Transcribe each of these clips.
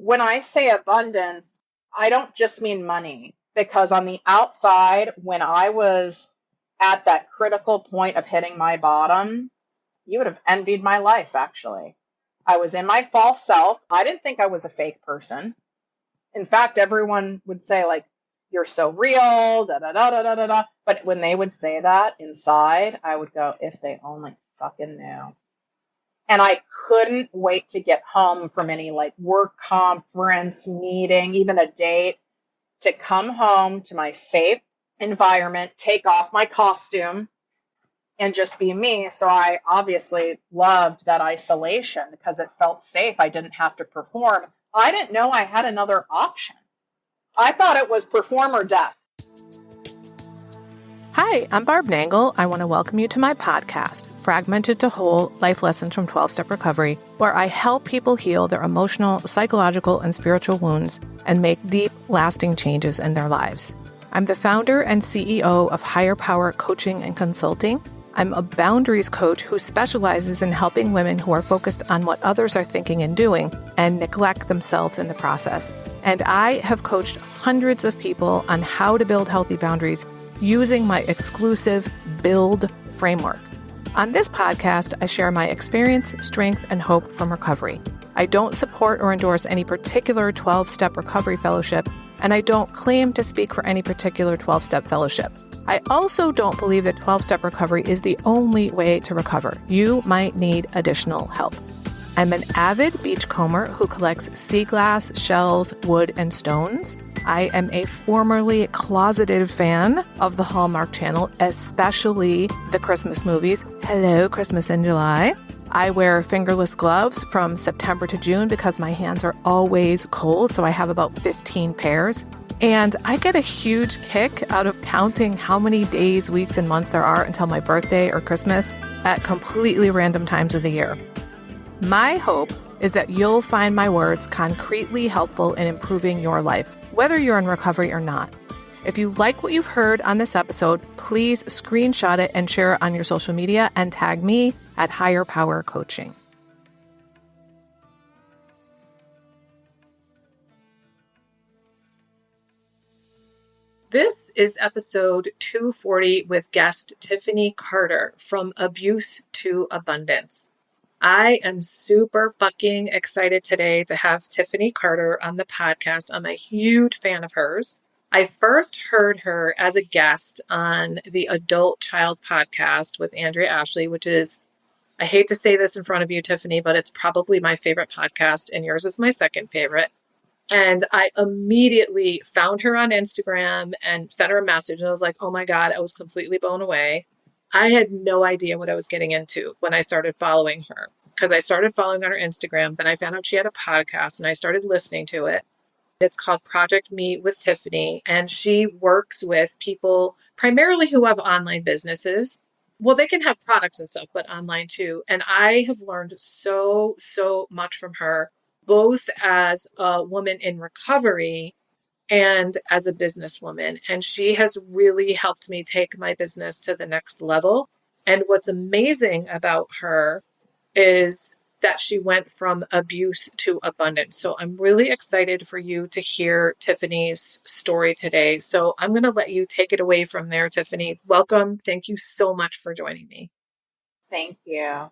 When I say abundance, I don't just mean money, because on the outside, when I was at that critical point of hitting my bottom, you would have envied my life, actually. I was in my false self. I didn't think I was a fake person. In fact, everyone would say, like, you're so real, da da da da da da da. But when they would say that inside, I would go, if they only fucking knew. And I couldn't wait to get home from any like work conference, meeting, even a date, to come home to my safe environment, take off my costume, and just be me. So I obviously loved that isolation because it felt safe. I didn't have to perform. I didn't know I had another option. I thought it was perform or death. Hi, I'm Barb Nangle. I want to welcome you to my podcast, Fragmented to Whole, Life Lessons from 12-Step Recovery, where I help people heal their emotional, psychological, and spiritual wounds and make deep, lasting changes in their lives. I'm the founder and CEO of Higher Power Coaching and Consulting. I'm a boundaries coach who specializes in helping women who are focused on what others are thinking and doing and neglect themselves in the process. And I have coached hundreds of people on how to build healthy boundaries using my exclusive Build framework. On this podcast, I share my experience, strength, and hope from recovery. I don't support or endorse any particular 12-step recovery fellowship, and I don't claim to speak for any particular 12-step fellowship. I also don't believe that 12-step recovery is the only way to recover. You might need additional help. I'm an avid beachcomber who collects sea glass, shells, wood, and stones. I am a formerly closeted fan of the Hallmark Channel, especially the Christmas movies. Hello, Christmas in July. I wear fingerless gloves from September to June because my hands are always cold, so I have about 15 pairs. And I get a huge kick out of counting how many days, weeks, and months there are until my birthday or Christmas at completely random times of the year. My hope is that you'll find my words concretely helpful in improving your life, whether you're in recovery or not. If you like what you've heard on this episode, please screenshot it and share it on your social media and tag me at Higher Power Coaching. This is episode 240 with guest Tiffany Carter, From Abuse to Abundance. I am super fucking excited today to have Tiffany Carter on the podcast. I'm a huge fan of hers. I first heard her as a guest on the Adult Child podcast with Andrea Ashley, which is, I hate to say this in front of you, Tiffany, but it's probably my favorite podcast, and yours is my second favorite. And I immediately found her on Instagram and sent her a message, and I was like, oh my God, I was completely blown away. I had no idea what I was getting into when I started following her, because I started following on her Instagram. Then I found out she had a podcast and I started listening to it. It's called Project Meet with Tiffany, and she works with people primarily who have online businesses. Well, they can have products and stuff, but online too. And I have learned so much from her, both as a woman in recovery and as a businesswoman. And she has really helped me take my business to the next level. And what's amazing about her is that she went from abuse to abundance. So I'm really excited for you to hear Tiffany's story today. So I'm going to let you take it away from there, Tiffany. Welcome. Thank you so much for joining me. Thank you.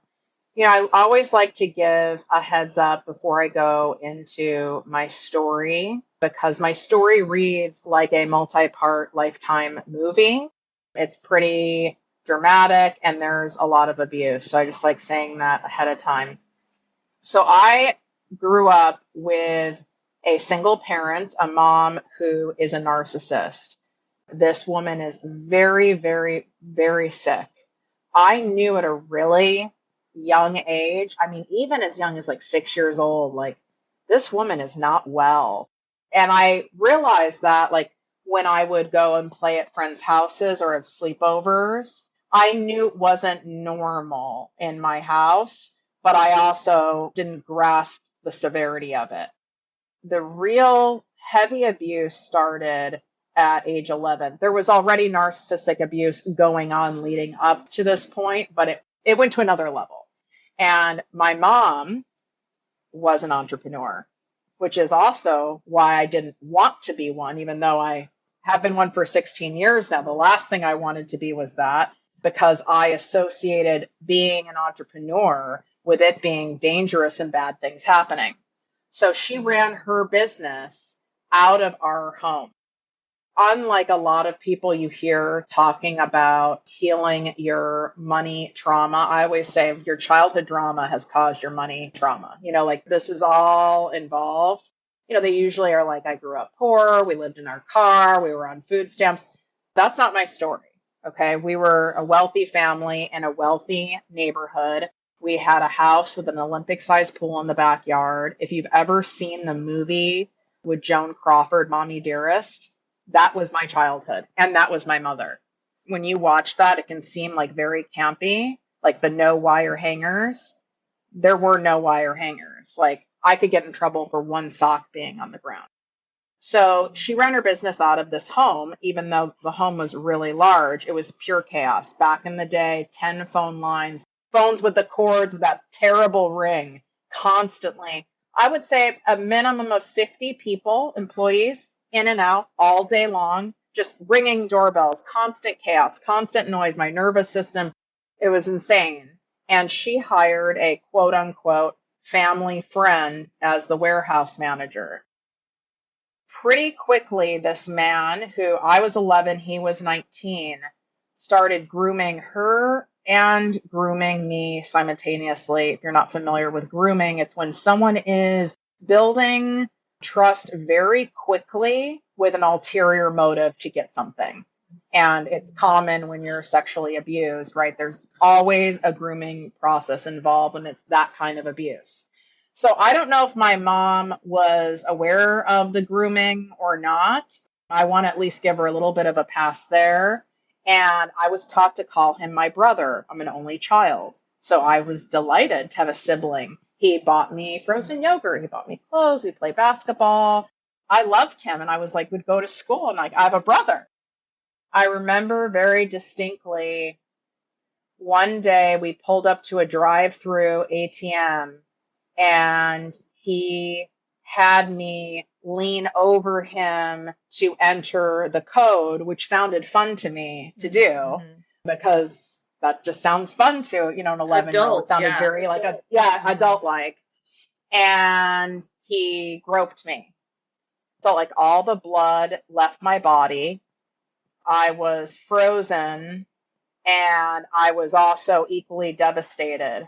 You know, I always like to give a heads up before I go into my story, because my story reads like a multi-part Lifetime movie. It's pretty dramatic and there's a lot of abuse. So I just like saying that ahead of time. So I grew up with a single parent, a mom who is a narcissist. This woman is very, very, very sick. I knew at a really young age, I mean, even as young as like 6 years old, like, this woman is not well. And I realized that, like, when I would go and play at friends' houses or have sleepovers, I knew it wasn't normal in my house, but I also didn't grasp the severity of it. The real heavy abuse started at age 11. There was already narcissistic abuse going on leading up to this point, but it went to another level. And my mom was an entrepreneur. which is also why I didn't want to be one, even though I have been one for 16 years now. The last thing I wanted to be was that, because I associated being an entrepreneur with it being dangerous and bad things happening. So she ran her business out of our home. Unlike a lot of people you hear talking about healing your money trauma, I always say your childhood drama has caused your money trauma. Like this is all involved. They usually are like, I grew up poor, we lived in our car, we were on food stamps. That's not my story. Okay. We were a wealthy family in a wealthy neighborhood. We had a house with an Olympic sized pool in the backyard. If you've ever seen the movie with Joan Crawford, Mommy Dearest, that was my childhood. And that was my mother. When you watch that, it can seem like very campy, like the no wire hangers. There were no wire hangers. Like I could get in trouble for one sock being on the ground. So she ran her business out of this home, even though the home was really large. It was pure chaos. Back in the day, 10 phone lines, phones with the cords with that terrible ring constantly. I would say a minimum of 50 people, employees, in and out all day long, just ringing doorbells, constant chaos, constant noise, my nervous system. It was insane. And she hired a quote unquote family friend as the warehouse manager. Pretty quickly, this man, who I was 11, he was 19, started grooming her and grooming me simultaneously. If you're not familiar with grooming, it's when someone is building trust very quickly with an ulterior motive to get something. And it's common when you're sexually abused, right? There's always a grooming process involved, and it's that kind of abuse. So I don't know if my mom was aware of the grooming or not. I want to at least give her a little bit of a pass there. And I was taught to call him my brother. I'm an only child. So I was delighted to have a sibling. He bought me frozen yogurt. He bought me clothes. We played basketball. I loved him. And I was like, would go to school and like, I have a brother. I remember very distinctly one day we pulled up to a drive-through ATM and he had me lean over him to enter the code, which sounded fun to me to do because that just sounds fun to, an 11-year-old. It sounded very like adult like. And he groped me. Felt like all the blood left my body. I was frozen and I was also equally devastated.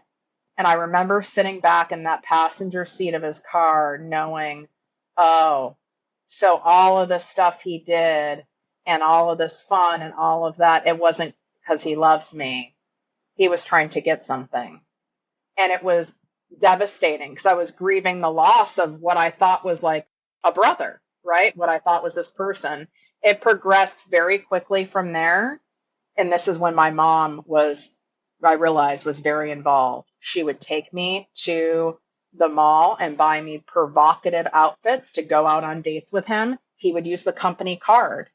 And I remember sitting back in that passenger seat of his car knowing, oh, so all of the stuff he did and all of this fun and all of that, it wasn't because he loves me. He was trying to get something. And it was devastating because I was grieving the loss of what I thought was like a brother, right? What I thought was this person. It progressed very quickly from there. And this is when my mom I realized was very involved. She would take me to the mall and buy me provocative outfits to go out on dates with him. He would use the company card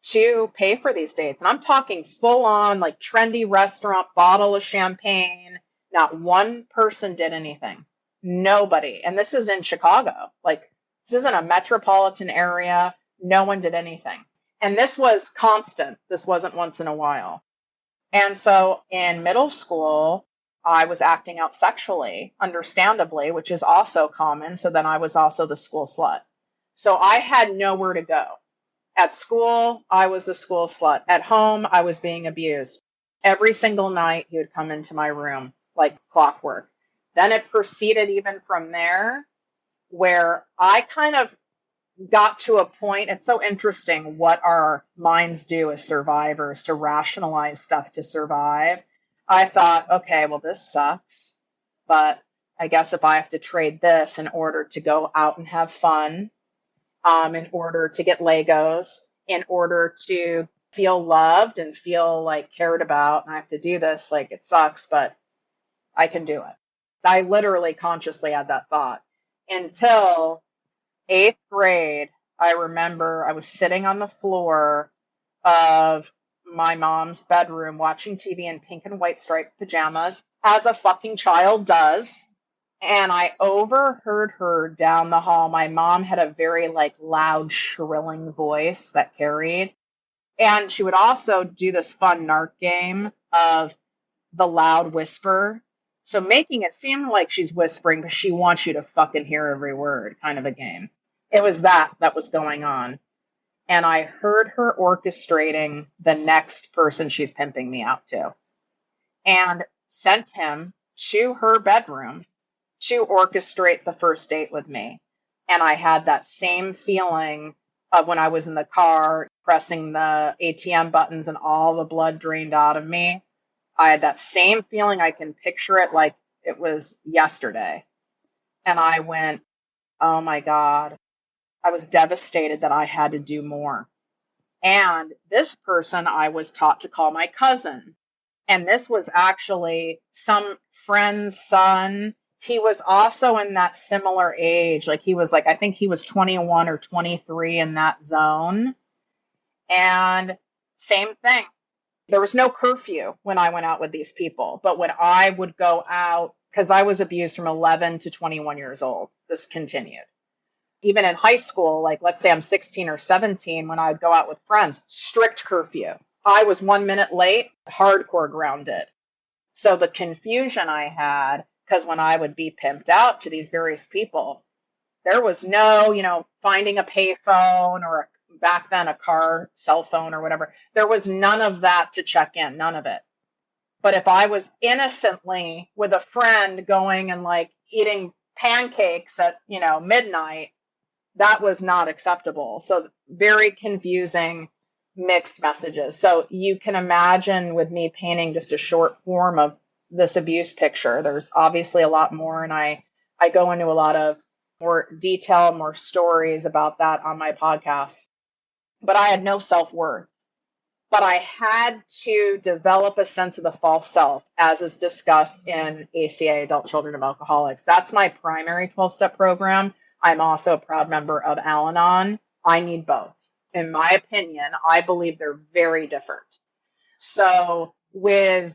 to pay for these dates. And I'm talking full on like trendy restaurant, bottle of champagne. Not one person did anything. Nobody. And this is in Chicago. Like this isn't a metropolitan area. No one did anything. And this was constant. This wasn't once in a while. And so in middle school, I was acting out sexually, understandably, which is also common. So then I was also the school slut. So I had nowhere to go. At school, I was the school slut. At home, I was being abused. Every single night, he would come into my room like clockwork. Then it proceeded even from there, where I kind of got to a point. It's so interesting what our minds do as survivors to rationalize stuff to survive. I thought, okay, well, this sucks, but I guess if I have to trade this in order to go out and have fun, in order to get Legos, in order to feel loved and feel like cared about, and I have to do this, like it sucks, but I can do it. I literally consciously had that thought until 8th grade. I remember I was sitting on the floor of my mom's bedroom watching TV in pink and white striped pajamas, as a fucking child does. And I overheard her down the hall. My mom had a very like loud, shrilling voice that carried. And she would also do this fun narc game of the loud whisper. So making it seem like she's whispering, but she wants you to fucking hear every word, kind of a game. It was that was going on. And I heard her orchestrating the next person she's pimping me out to and sent him to her bedroom to orchestrate the first date with me. And I had that same feeling of when I was in the car pressing the ATM buttons and all the blood drained out of me. I had that same feeling. I can picture it like it was yesterday. And I went, oh my God. I was devastated that I had to do more. And this person I was taught to call my cousin. And this was actually some friend's son. He was also in that similar age. Like he was like, I think he was 21 or 23 in that zone. And same thing. There was no curfew when I went out with these people. But when I would go out, because I was abused from 11 to 21 years old, this continued. Even in high school, like let's say I'm 16 or 17, when I'd go out with friends, strict curfew. I was 1 minute late, hardcore grounded. So the confusion I had, because when I would be pimped out to these various people, there was no, finding a payphone or back then a car, cell phone or whatever. There was none of that to check in, none of it. But if I was innocently with a friend going and like eating pancakes at, midnight, that was not acceptable. So very confusing, mixed messages. So you can imagine with me painting just a short form of this abuse picture, there's obviously a lot more. And I go into a lot of more detail, more stories about that on my podcast. But I had no self-worth. But I had to develop a sense of the false self, as is discussed in ACA, Adult Children of Alcoholics. That's my primary 12-step program. I'm also a proud member of Al-Anon. I need both. In my opinion, I believe they're very different. So with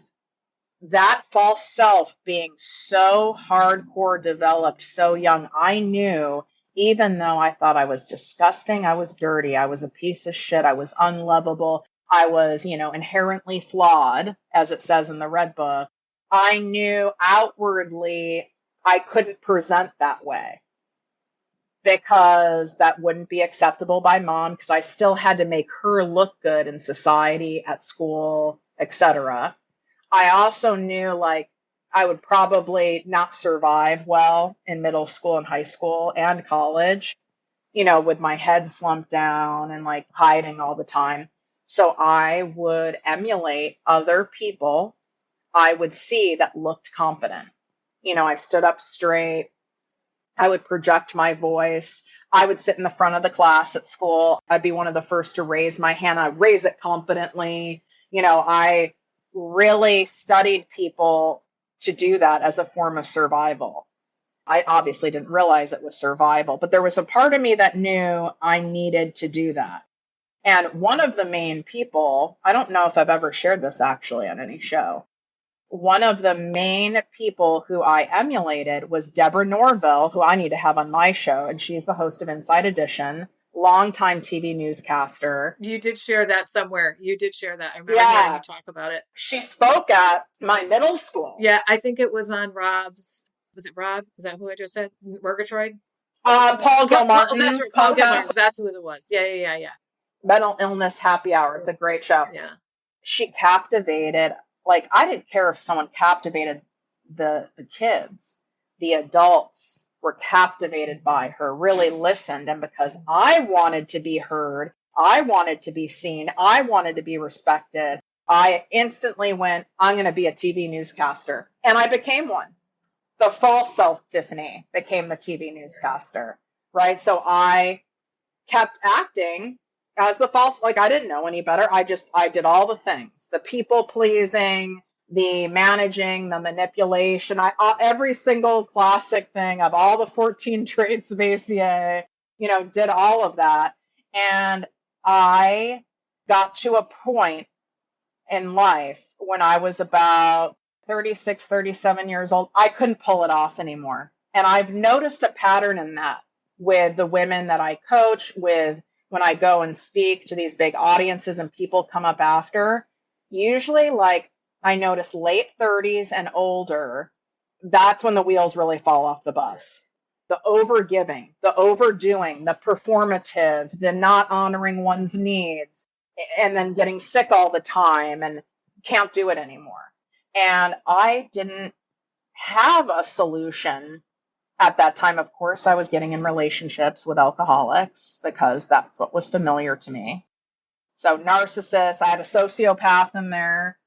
that false self being so hardcore developed so young, I knew, even though I thought I was disgusting, I was dirty, I was a piece of shit, I was unlovable, I was, inherently flawed, as it says in the Red Book, I knew outwardly I couldn't present that way because that wouldn't be acceptable by mom, because I still had to make her look good in society, at school, etc. I also knew like I would probably not survive well in middle school and high school and college, with my head slumped down and like hiding all the time. So I would emulate other people I would see that looked confident. I stood up straight. I would project my voice. I would sit in the front of the class at school. I'd be one of the first to raise my hand. I'd raise it confidently. I really studied people to do that as a form of survival. I obviously didn't realize it was survival, but there was a part of me that knew I needed to do that. And one of the main people, I don't know if I've ever shared this actually on any show, one of the main people who I emulated was Deborah Norville, who I need to have on my show, and she's the host of Inside Edition, longtime TV newscaster. You did share that somewhere. You did share that. I remember hearing you talk about it. She spoke at my middle school. Yeah, I think it was on Rob's. Was it Rob? Is that who I just said? Murgatroyd? Paul Gilmartin's that's right. Paul Gilmartin's. That's who it was. Yeah. Mental Illness Happy Hour. It's a great show. Yeah. She captivated. Like, I didn't care if someone captivated the kids. The adults were captivated by her, really listened. And because I wanted to be heard, I wanted to be seen, I wanted to be respected, I instantly went, I'm going to be a TV newscaster. And I became one. The false self Tiffany became the TV newscaster, right? So I kept acting as the false, like I didn't know any better. I did all the things, the people pleasing, the managing, the manipulation. Every single classic thing of all the 14 traits of ACA, did all of that. And I got to a point in life when I was about 36, 37 years old. I couldn't pull it off anymore. And I've noticed a pattern in that with the women that I coach, with when I go and speak to these big audiences and people come up after. Usually, like, I notice late 30s and older, that's when the wheels really fall off the bus. The overgiving, the overdoing, the performative, the not honoring one's needs, and then getting sick all the time and can't do it anymore. And I didn't have a solution at that time. Of course, I was getting in relationships with alcoholics because that's what was familiar to me. So narcissists, I had a sociopath in there.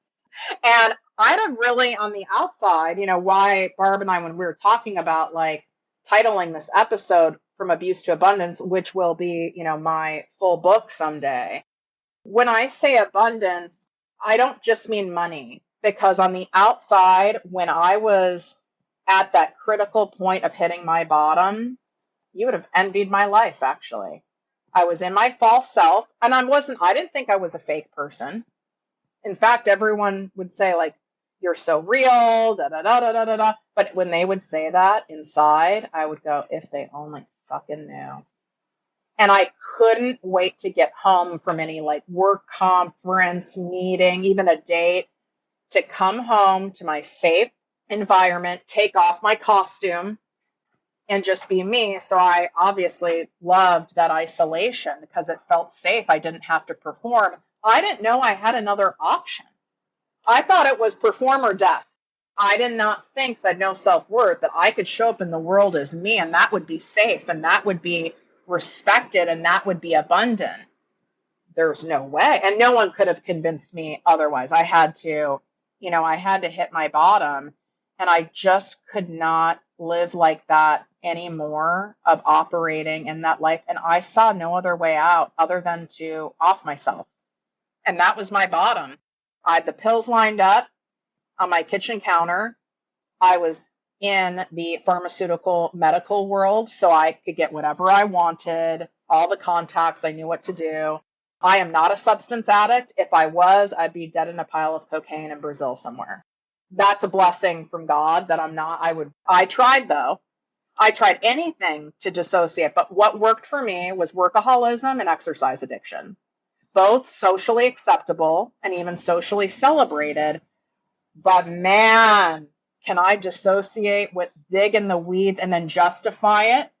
And I had really on the outside, why Barb and I, when we were talking about like titling this episode From Abuse to Abundance, which will be, my full book someday. When I say abundance, I don't just mean money, because on the outside, when I was at that critical point of hitting my bottom, you would have envied my life, actually. I was in my false self, and I didn't think I was a fake person. In fact, everyone would say, like, you're so real, da da da da da da da. But when they would say that inside, I would go, if they only fucking knew. And I couldn't wait to get home from any like work conference, meeting, even a date, to come home to my safe environment, take off my costume, and just be me. So I obviously loved that isolation because it felt safe. I didn't have to perform. I didn't know I had another option. I thought it was perform or death. I did not think, because I had no self-worth, that I could show up in the world as me, and that would be safe, and that would be respected, and that would be abundant. There's no way. And no one could have convinced me otherwise. I had to hit my bottom, and I just could not live like that anymore, of operating in that life. And I saw no other way out other than to off myself. And that was my bottom. I had the pills lined up on my kitchen counter. I was in the pharmaceutical medical world, so I could get whatever I wanted, all the contacts, I knew what to do. I am not a substance addict. If I was, I'd be dead in a pile of cocaine in Brazil somewhere. That's a blessing from God that I'm not. I tried though. I tried anything to dissociate, but what worked for me was workaholism and exercise addiction. Both socially acceptable and even socially celebrated. But man, can I dissociate with dig in the weeds and then justify it?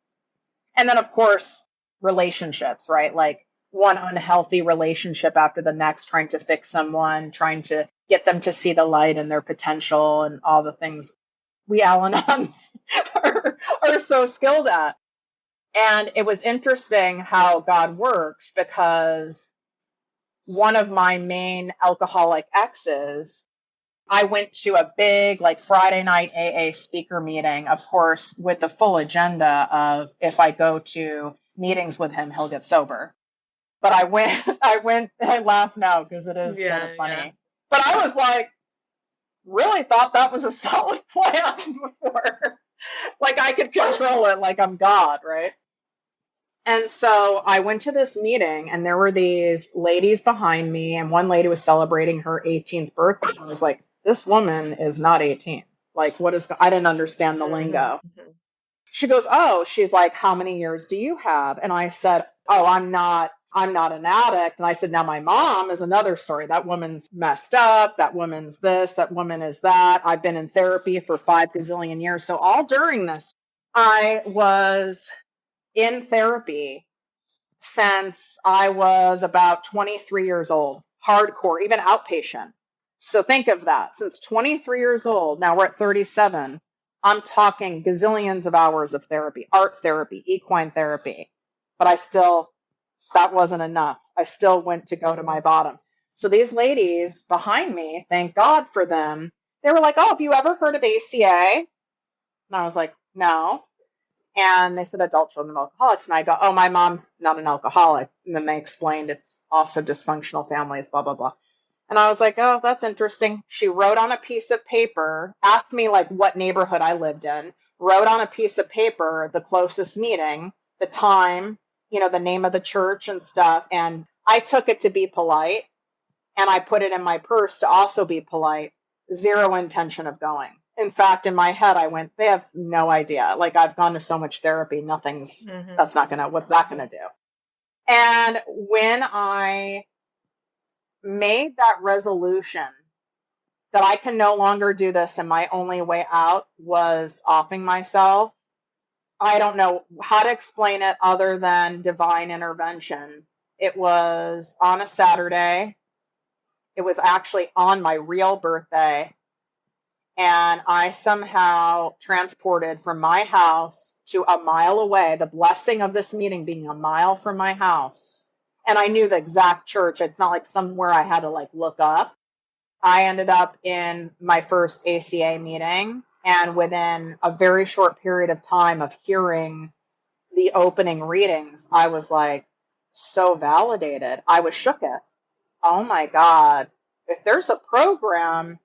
And then, of course, relationships, right? Like one unhealthy relationship after the next, trying to fix someone, trying to get them to see the light and their potential and all the things we Al-Anons are so skilled at. And it was interesting how God works, because one of my main alcoholic exes, I went to a big like Friday night AA speaker meeting, of course, with the full agenda of if I go to meetings with him, he'll get sober. But I laugh now because it is kind of funny. Yeah. But I was like, really thought that was a solid plan before. Like I could control it like I'm God, right? And so I went to this meeting, and there were these ladies behind me, and one lady was celebrating her 18th birthday. I was like, this woman is not 18. Like, I didn't understand the lingo. Mm-hmm. She goes, oh, she's like, how many years do you have? And I said, oh, I'm not an addict. And I said, now my mom is another story. That woman's messed up. That woman's this, that woman is that. I've been in therapy for 5 gazillion years. So all during this, I was in therapy since I was about 23 years old, hardcore, even outpatient. So think of that. Since 23 years old, now we're at 37. I'm talking gazillions of hours of therapy, art therapy, equine therapy. But that wasn't enough. I still went to go to my bottom. So these ladies behind me, thank God for them, they were like, oh, have you ever heard of ACA? And I was like, no. And they said adult children of alcoholics. And I go, oh, my mom's not an alcoholic. And then they explained it's also dysfunctional families, blah, blah, blah. And I was like, oh, that's interesting. She wrote on a piece of paper, asked me like what neighborhood I lived in, wrote on a piece of paper the closest meeting, the time, the name of the church and stuff. And I took it to be polite, and I put it in my purse to also be polite. Zero intention of going. In fact, in my head, I went, they have no idea. Like, I've gone to so much therapy, Mm-hmm. what's that gonna do? And when I made that resolution that I can no longer do this and my only way out was offing myself, I don't know how to explain it other than divine intervention. It was on a Saturday. It was actually on my real birthday. And I somehow transported from my house to a mile away, the blessing of this meeting being a mile from my house. And I knew the exact church. It's not like somewhere I had to like look up. I ended up in my first ACA meeting. And within a very short period of time of hearing the opening readings, I was like so validated. I was shooketh. Oh my God. If there's a program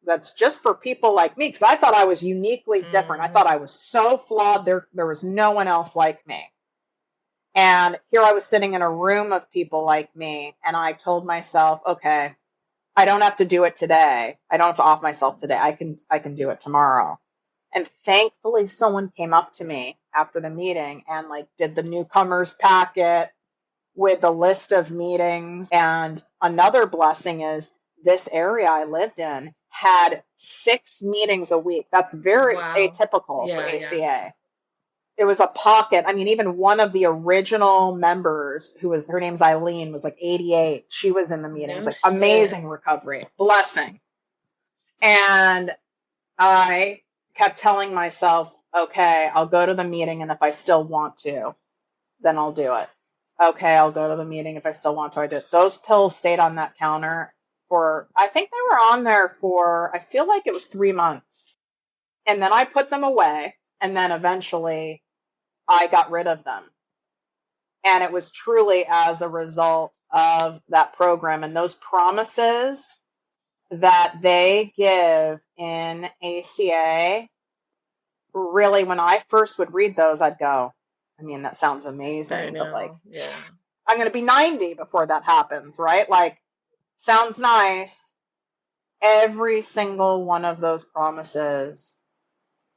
that's just for people like me, because I thought I was uniquely different. I thought I was so flawed. There was no one else like me. And here I was sitting in a room of people like me, and I told myself, okay, I don't have to do it today. I don't have to off myself today. I can do it tomorrow. And thankfully someone came up to me after the meeting and like did the newcomers packet with the list of meetings. And another blessing is this area I lived in had 6 meetings a week. That's very Wow. atypical for Yeah, yeah. ACA. It was a pocket. I mean, even one of the original members, her name's Eileen, was like 88. She was in the meetings, No like shit. amazing recovery, blessing. And I kept telling myself, okay, I'll go to the meeting, and if I still want to, then I'll do it. Okay, I'll go to the meeting. If I still want to, I do it. Those pills stayed on that counter for, I think they were on there for, I feel like it was 3 months. And then I put them away. And then eventually I got rid of them. And it was truly as a result of that program and those promises that they give in ACA. Really, when I first would read those, I'd go, I mean, that sounds I amazing, but like, know. Yeah. I'm going to be 90 before that happens, right? Like, sounds nice. Every single one of those promises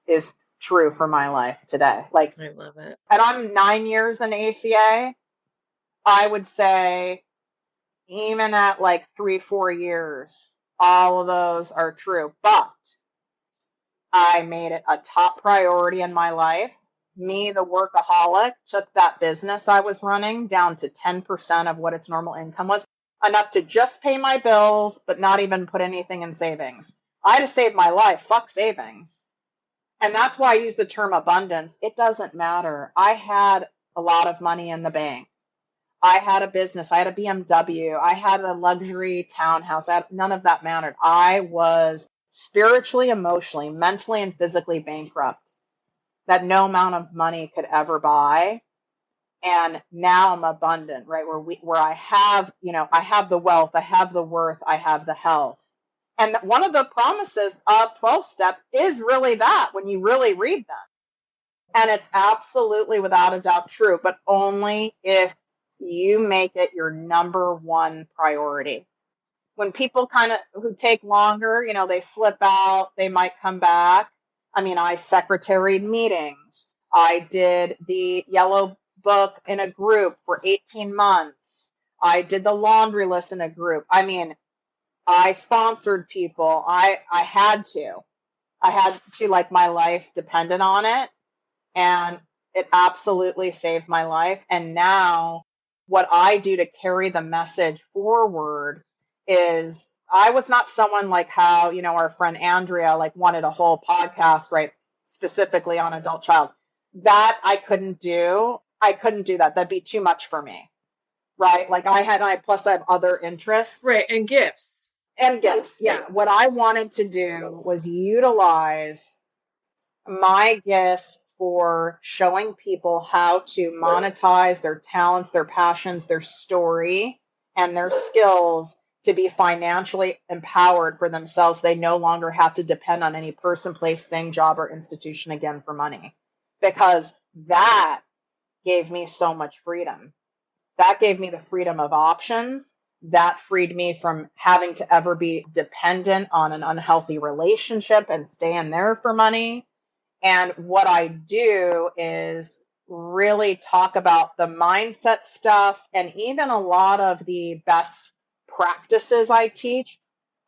is true for my life today. Like, I love it. and I'm 9 years in ACA. I would say, even at like 3, 4 years, all of those are true. But I made it a top priority in my life. Me, the workaholic, took that business I was running down to 10% of what its normal income was, enough to just pay my bills, but not even put anything in savings. I had to save my life. Fuck savings. And that's why I use the term abundance. It doesn't matter. I had a lot of money in the bank. I had a business. I had a BMW. I had a luxury townhouse. None of that mattered. I was spiritually, emotionally, mentally, and physically bankrupt that no amount of money could ever buy. And now I'm abundant, right? Where I have, I have the wealth, I have the worth, I have the health. And one of the promises of 12 step is really that when you really read them. And it's absolutely without a doubt true, but only if you make it your number one priority. When people kind of who take longer, they slip out, they might come back. I mean, I secretaried meetings. I did the yellow book in a group for 18 months. I did the laundry list in a group. I mean, I sponsored people. I had to. I had to, like, my life depended on it. And it absolutely saved my life. And now what I do to carry the message forward is I was not someone like how, our friend Andrea like wanted a whole podcast, right? Specifically on adult child. That I couldn't do. I couldn't do that. That'd be too much for me. Right. Like plus I have other interests. Right. And gifts. And gifts. Yeah. What I wanted to do was utilize my gifts for showing people how to monetize their talents, their passions, their story, and their skills to be financially empowered for themselves. They no longer have to depend on any person, place, thing, job, or institution again for money, because that gave me so much freedom. That gave me the freedom of options. That freed me from having to ever be dependent on an unhealthy relationship and stay in there for money. And what I do is really talk about the mindset stuff, and even a lot of the best practices I teach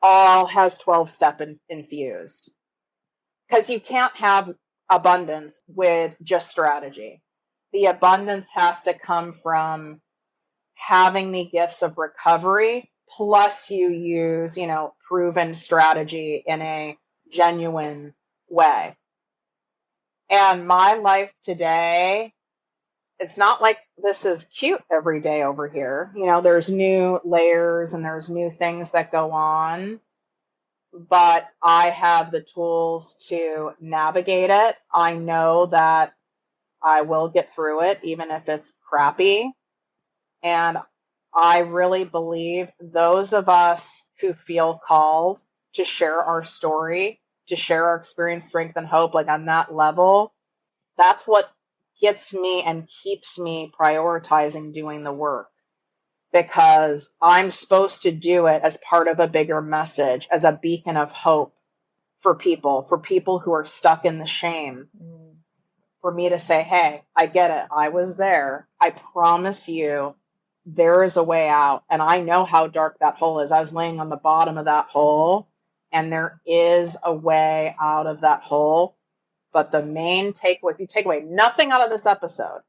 all has 12-step infused, because you can't have abundance with just strategy. The abundance has to come from having the gifts of recovery, plus you use, proven strategy in a genuine way. And my life today, it's not like this is cute every day over here. There's new layers and there's new things that go on, but I have the tools to navigate it. I know that I will get through it, even if it's crappy. And I really believe those of us who feel called to share our story, to share our experience, strength, and hope, like on that level, that's what gets me and keeps me prioritizing doing the work, because I'm supposed to do it as part of a bigger message, as a beacon of hope for people who are stuck in the shame. For me to say, hey, I get it. I was there. I promise you there is a way out. And I know how dark that hole is. I was laying on the bottom of that hole, and there is a way out of that hole. But the main takeaway, if you take away nothing out of this episode,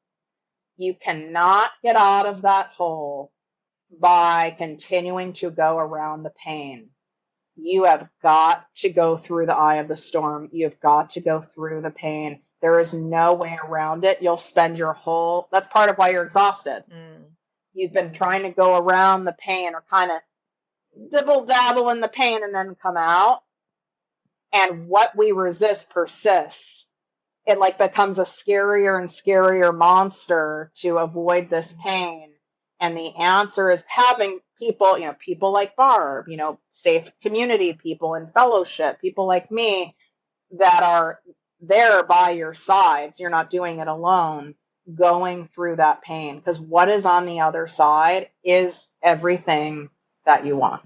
you cannot get out of that hole by continuing to go around the pain. You have got to go through the eye of the storm. You've got to go through the pain. There is no way around it. You'll spend that's part of why you're exhausted. You've been trying to go around the pain, or kind of dibble dabble in the pain and then come out. And what we resist persists. It becomes a scarier and scarier monster to avoid this pain. And the answer is having people like Barb, safe community people and fellowship, people like me that are there by your sides. You're not doing it alone, going through that pain, because what is on the other side is everything that you want.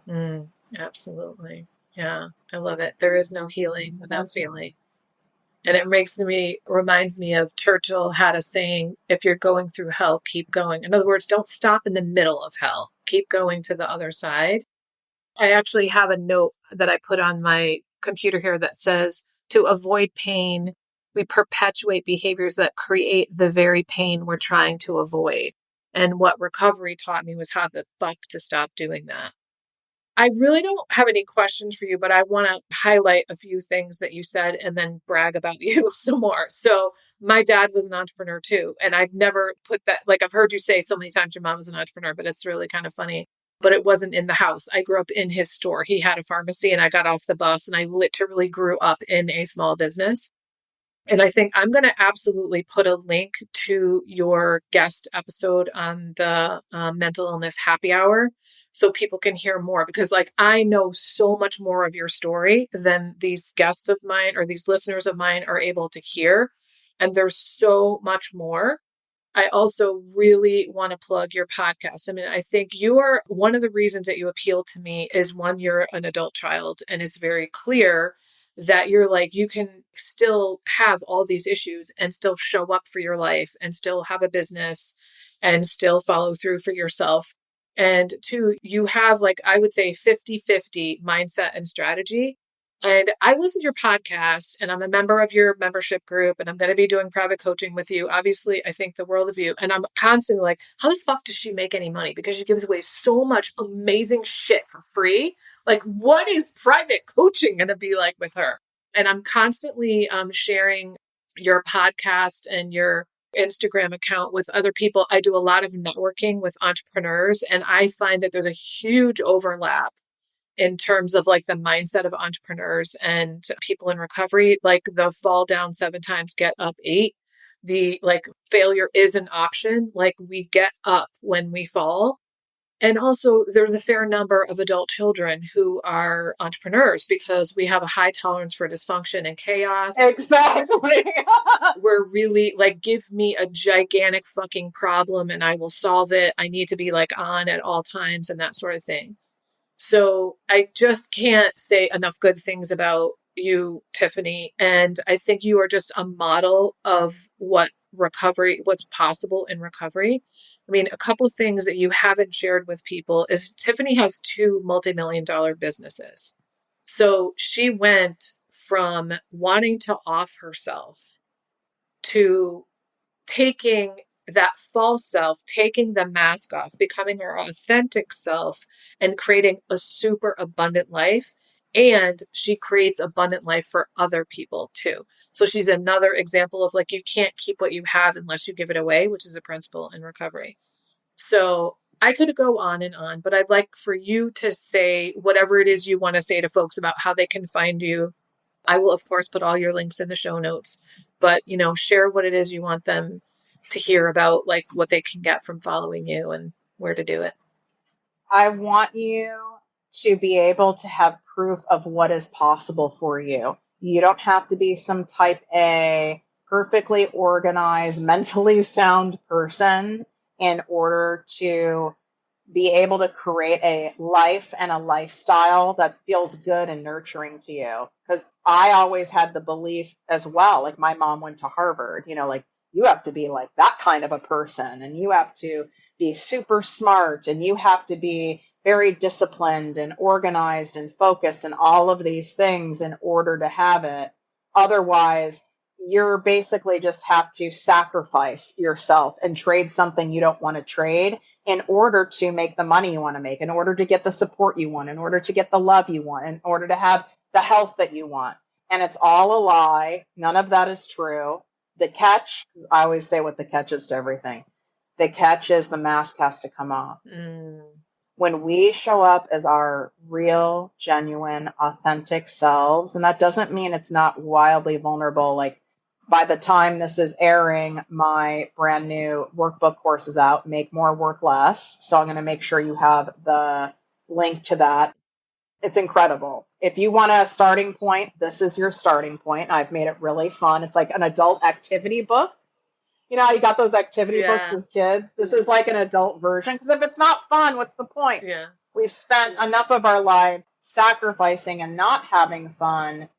Absolutely. Yeah, I love it. There is no healing without feeling. And it reminds me of Churchill had a saying, if you're going through hell, keep going. In other words, don't stop in the middle of hell. Keep going to the other side. I actually have a note that I put on my computer here that says, to avoid pain, we perpetuate behaviors that create the very pain we're trying to avoid. And what recovery taught me was how the fuck to stop doing that. I really don't have any questions for you, but I want to highlight a few things that you said and then brag about you some more. So my dad was an entrepreneur too. And I've never put that, I've heard you say so many times your mom was an entrepreneur, but it's really kind of funny. But it wasn't in the house. I grew up in his store. He had a pharmacy and I got off the bus and I literally grew up in a small business. And I think I'm going to absolutely put a link to your guest episode on the mental illness happy hour so people can hear more, because I know so much more of your story than these guests of mine or these listeners of mine are able to hear. And there's so much more. I also really want to plug your podcast. I mean, I think one of the reasons that you appeal to me is, one, you're an adult child, and it's very clear that you can still have all these issues and still show up for your life and still have a business and still follow through for yourself. And two, you have I would say 50-50 mindset and strategy. And I listen to your podcast and I'm a member of your membership group and I'm going to be doing private coaching with you. Obviously, I think the world of you. And I'm constantly like, how the fuck does she make any money? Because she gives away so much amazing shit for free. What is private coaching going to be like with her? And I'm constantly sharing your podcast and your Instagram account with other people. I do a lot of networking with entrepreneurs, and I find that there's a huge overlap in terms of the mindset of entrepreneurs and people in recovery. The fall down 7 times, get up 8. The failure is an option. We get up when we fall. And also, there's a fair number of adult children who are entrepreneurs because we have a high tolerance for dysfunction and chaos. Exactly. We're really like, give me a gigantic fucking problem and I will solve it. I need to be like on at all times and that sort of thing. So I just can't say enough good things about you, Tiffany. And I think you are just a model of what's possible in recovery. I mean, a couple things that you haven't shared with people is Tiffany has 2 multi-million-dollar businesses. So she went from wanting to off herself to taking that false self, taking the mask off, becoming her authentic self, and creating a super abundant life. And she creates abundant life for other people too. So she's another example of like, you can't keep what you have unless you give it away, which is a principle in recovery. So I could go on, but I'd like for you to say whatever it is you want to say to folks about how they can find you. I will, of course, put all your links in the show notes, but, share what it is you want them to hear about, like what they can get from following you and where to do it. I want you to be able to have proof of what is possible for you. You don't have to be some type A, perfectly organized, mentally sound person in order to be able to create a life and a lifestyle that feels good and nurturing to you. Because I always had the belief as well, like my mom went to Harvard, like you have to be like that kind of a person and you have to be super smart and you have to be very disciplined and organized and focused and all of these things in order to have it. Otherwise, you're basically just have to sacrifice yourself and trade something you don't want to trade in order to make the money you want to make, in order to get the support you want, in order to get the love you want, in order to have the health that you want. And it's all a lie. None of that is true. The catch, because I always say what the catch is to everything. The catch is the mask has to come off. When we show up as our real, genuine, authentic selves, and that doesn't mean it's not wildly vulnerable. Like by the time this is airing, my brand new workbook course is out, Make More, Work Less. So I'm going to make sure you have the link to that. It's incredible. If you want a starting point, this is your starting point. I've made it really fun. It's like an adult activity book. You know how you got those activity books as kids? This is like an adult version. Because if it's not fun, what's the point? Yeah. We've spent enough of our lives sacrificing and not having fun.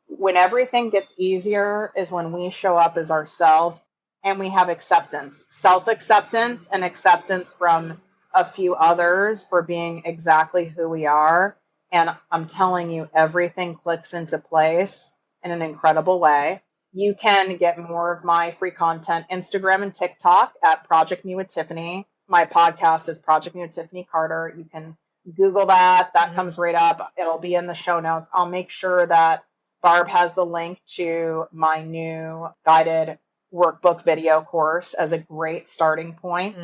When everything gets easier is when we show up as ourselves and we have acceptance, self-acceptance and acceptance from a few others for being exactly who we are. And I'm telling you, everything clicks into place in an incredible way. You can get more of my free content, Instagram and TikTok at Project Me with Tiffany. My podcast is Project Me with Tiffany Carter. You can Google that. That comes right up. It'll be in the show notes. I'll make sure that Barb has the link to my new guided workbook video course as a great starting point.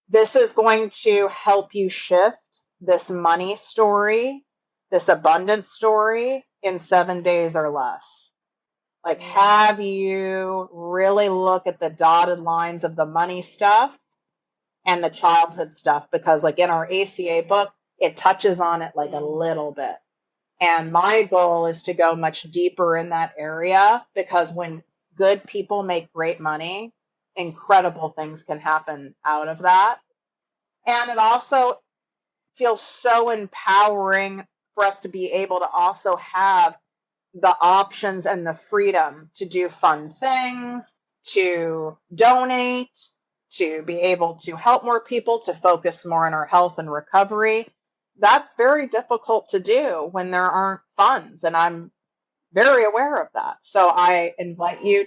This is going to help you shift this money story, this abundance story in 7 days or less. Like, have you really look at the dotted lines of the money stuff and the childhood stuff? Because, like, in our ACA book, it touches on it like a little bit. And my goal is to go much deeper in that area because when good people make great money, incredible things can happen out of that. And it also feels so empowering for us to be able to also have the options and the freedom to do fun things, to donate, to be able to help more people, to focus more on our health and recovery. That's very difficult to do when there aren't funds. And I'm very aware of that. So I invite you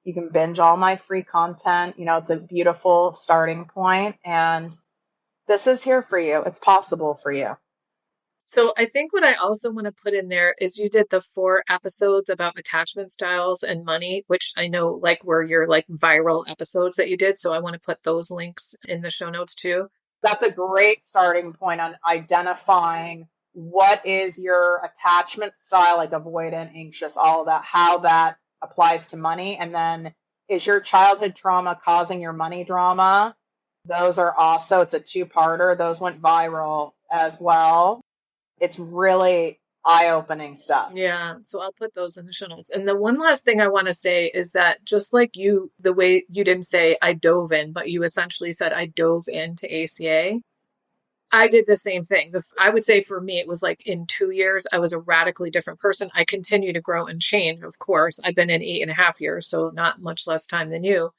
can binge all my free content. It's a beautiful starting point. And this is here for you. It's possible for you. So I think what I also want to put in there is you did the 4 episodes about attachment styles and money, which I know like were your like viral episodes that you did. So I want to put those links in the show notes too. That's a great starting point on identifying what is your attachment style, like avoidant, anxious, all of that, how that applies to money. And then is your childhood trauma causing your money drama? Those are also, it's a two-parter. Those went viral as well. It's really eye-opening stuff. Yeah, so I'll put those in the show notes. And the one last thing I want to say is that just like you, the way you didn't say I dove in, but you essentially said I dove into ACA. I did the same thing. I would say for me, it was like in 2 years, I was a radically different person. I continue to grow and change, of course. I've been in 8.5 years, so not much less time than you.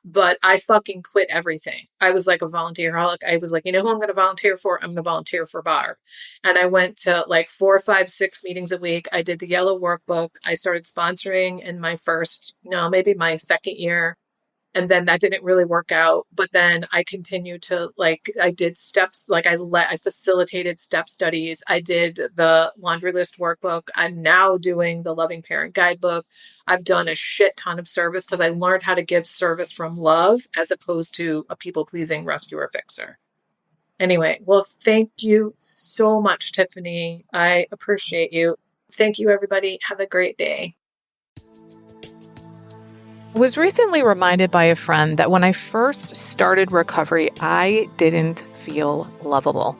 But I fucking quit everything. I was like a volunteerholic. I was like, you know who I'm going to volunteer for? I'm going to volunteer for Barb. And I went to like 4, 5, 6 meetings a week. I did the yellow workbook. I started sponsoring in my first, maybe my second year. And then that didn't really work out. But then I continued to I did steps, I facilitated step studies. I did the laundry list workbook. I'm now doing the loving parent guidebook. I've done a shit ton of service because I learned how to give service from love as opposed to a people pleasing rescuer fixer. Anyway, well, thank you so much, Tiffany. I appreciate you. Thank you, everybody. Have a great day. I was recently reminded by a friend that when I first started recovery, I didn't feel lovable.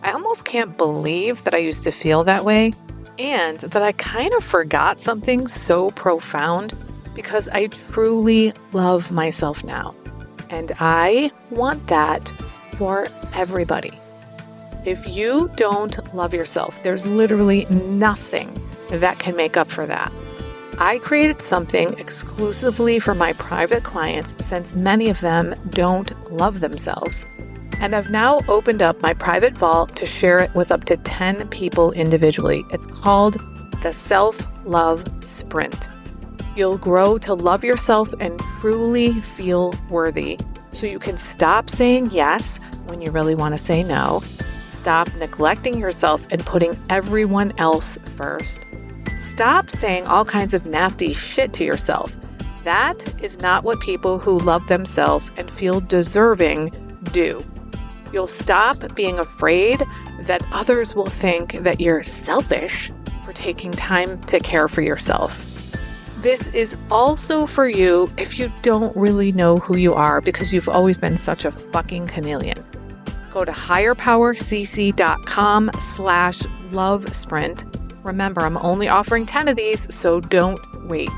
I almost can't believe that I used to feel that way and that I kind of forgot something so profound because I truly love myself now. And I want that for everybody. If you don't love yourself, there's literally nothing that can make up for that. I created something exclusively for my private clients since many of them don't love themselves. And I've now opened up my private vault to share it with up to 10 people individually. It's called the Self-Love Sprint. You'll grow to love yourself and truly feel worthy so you can stop saying yes when you really want to say no, stop neglecting yourself and putting everyone else first. Stop saying all kinds of nasty shit to yourself. That is not what people who love themselves and feel deserving do. You'll stop being afraid that others will think that you're selfish for taking time to care for yourself. This is also for you if you don't really know who you are because you've always been such a fucking chameleon. Go to higherpowercc.com/love sprint. Remember, I'm only offering 10 of these, so don't wait.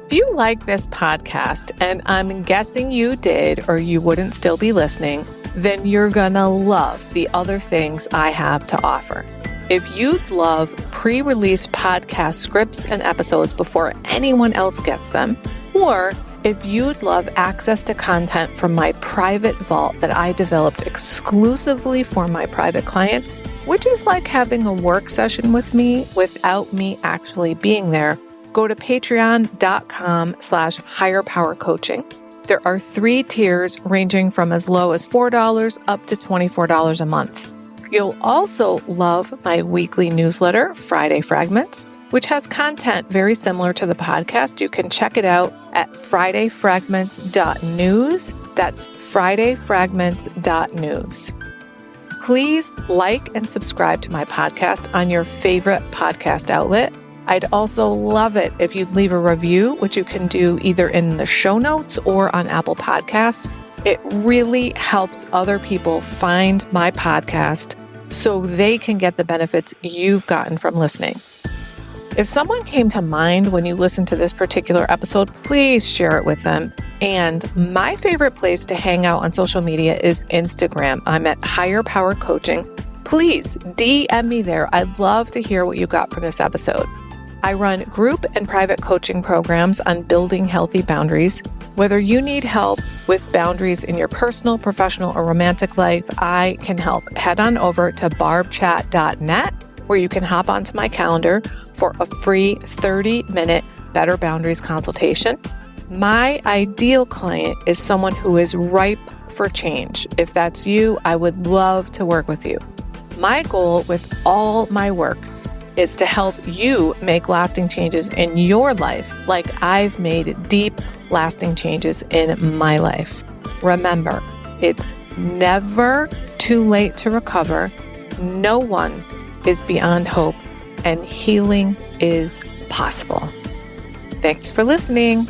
If you like this podcast, and I'm guessing you did or you wouldn't still be listening, then you're gonna love the other things I have to offer. If you'd love pre-release podcast scripts and episodes before anyone else gets them, or if you'd love access to content from my private vault that I developed exclusively for my private clients, which is like having a work session with me without me actually being there, go to patreon.com/higherpowercoaching. There are 3 tiers ranging from as low as $4 up to $24 a month. You'll also love my weekly newsletter, Friday Fragments, which has content very similar to the podcast. You can check it out at fridayfragments.news. That's fridayfragments.news. Please like and subscribe to my podcast on your favorite podcast outlet. I'd also love it if you'd leave a review, which you can do either in the show notes or on Apple Podcasts. It really helps other people find my podcast so they can get the benefits you've gotten from listening. If someone came to mind when you listened to this particular episode, please share it with them. And my favorite place to hang out on social media is Instagram. I'm at Higher Power Coaching. Please DM me there. I'd love to hear what you got from this episode. I run group and private coaching programs on building healthy boundaries. Whether you need help with boundaries in your personal, professional, or romantic life, I can help. Head on over to barbchat.net where you can hop onto my calendar for a free 30-minute Better Boundaries consultation. My ideal client is someone who is ripe for change. If that's you, I would love to work with you. My goal with all my work is to help you make lasting changes in your life like I've made deep, lasting changes in my life. Remember, it's never too late to recover. No one is beyond hope, and healing is possible. Thanks for listening.